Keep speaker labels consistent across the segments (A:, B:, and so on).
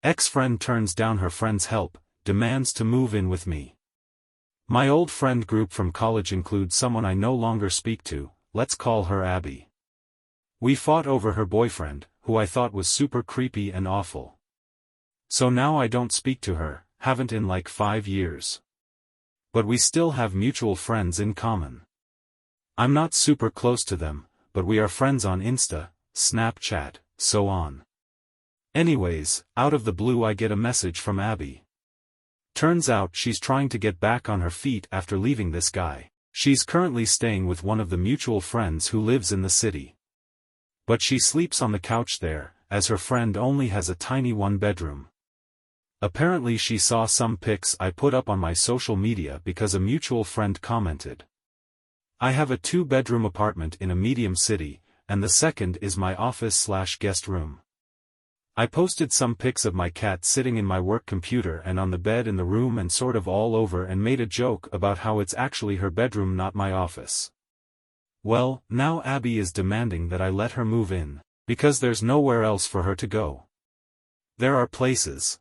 A: Ex-friend turns down her friend's help, demands to move in with me. My old friend group from college includes someone I no longer speak to, let's call her Abby. We fought over her boyfriend, who I thought was super creepy and awful. So now I don't speak to her, haven't in like 5 years. But we still have mutual friends in common. I'm not super close to them, but we are friends on Insta, Snapchat, so on. Anyways, out of the blue I get a message from Abby. Turns out she's trying to get back on her feet after leaving this guy. She's currently staying with one of the mutual friends who lives in the city. But she sleeps on the couch there, as her friend only has a tiny one-bedroom. Apparently she saw some pics I put up on my social media because a mutual friend commented. I have a 2-bedroom apartment in a medium city, and the second is my office/guest room. I posted some pics of my cat sitting in my work computer and on the bed in the room and sort of all over and made a joke about how it's actually her bedroom, not my office. Well, now Abby is demanding that I let her move in, because there's nowhere else for her to go. There are places.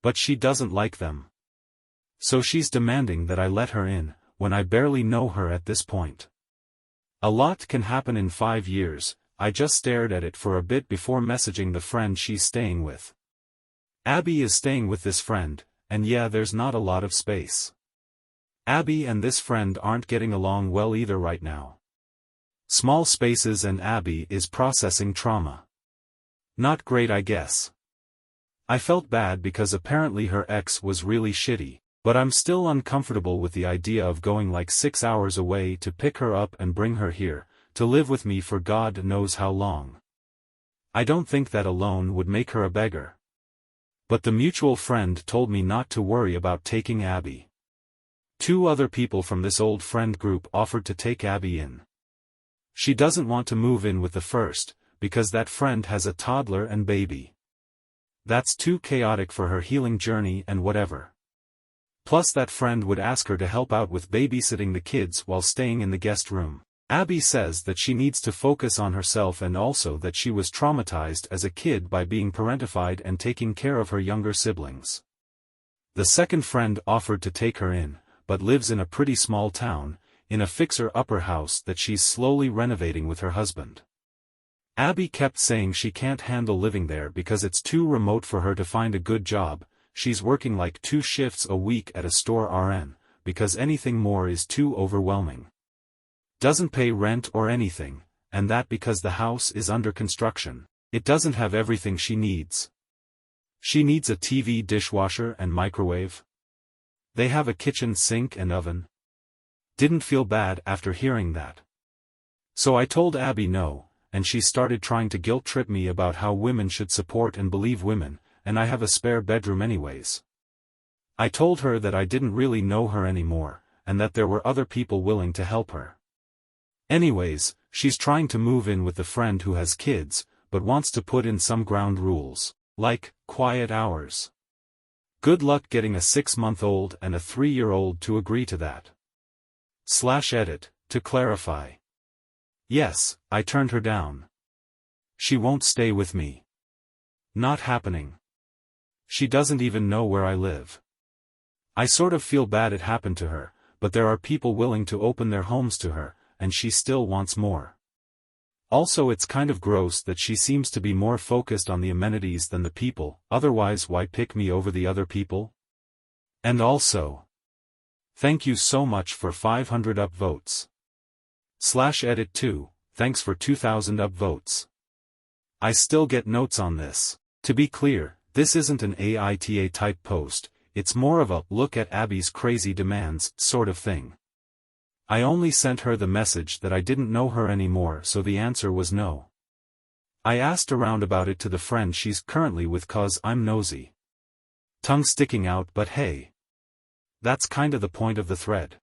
A: But she doesn't like them. So she's demanding that I let her in, when I barely know her at this point. A lot can happen in 5 years. I just stared at it for a bit before messaging the friend she's staying with. Abby is staying with this friend, and yeah, there's not a lot of space. Abby and this friend aren't getting along well either right now. Small spaces and Abby is processing trauma. Not great, I guess. I felt bad because apparently her ex was really shitty, but I'm still uncomfortable with the idea of going like 6 hours away to pick her up and bring her here, to live with me for God knows how long. I don't think that alone would make her a beggar. But the mutual friend told me not to worry about taking Abby. 2 other people from this old friend group offered to take Abby in. She doesn't want to move in with the first, because that friend has a toddler and baby. That's too chaotic for her healing journey and whatever. Plus that friend would ask her to help out with babysitting the kids while staying in the guest room. Abby says that she needs to focus on herself and also that she was traumatized as a kid by being parentified and taking care of her younger siblings. The second friend offered to take her in, but lives in a pretty small town, in a fixer-upper house that she's slowly renovating with her husband. Abby kept saying she can't handle living there because it's too remote for her to find a good job. She's working like 2 shifts a week at a store RN, because anything more is too overwhelming. Doesn't pay rent or anything, and that because the house is under construction, it doesn't have everything she needs. She needs a TV, dishwasher and microwave. They have a kitchen sink and oven. Didn't feel bad after hearing that. So I told Abby no, and she started trying to guilt-trip me about how women should support and believe women, and I have a spare bedroom anyways. I told her that I didn't really know her anymore, and that there were other people willing to help her. Anyways, she's trying to move in with the friend who has kids, but wants to put in some ground rules, like quiet hours. Good luck getting a 6-month-old and a 3-year-old to agree to that. /edit, to clarify. Yes, I turned her down. She won't stay with me. Not happening. She doesn't even know where I live. I sort of feel bad it happened to her, but there are people willing to open their homes to her, and she still wants more. Also, it's kind of gross that she seems to be more focused on the amenities than the people, otherwise why pick me over the other people? And also, thank you so much for 500 upvotes. /edit 2, thanks for 2000 upvotes. I still get notes on this. To be clear, this isn't an AITA type post, it's more of a look at Abby's crazy demands sort of thing. I only sent her the message that I didn't know her anymore, so the answer was no. I asked around about it to the friend she's currently with cause I'm nosy. Tongue sticking out, but hey. That's kinda the point of the thread.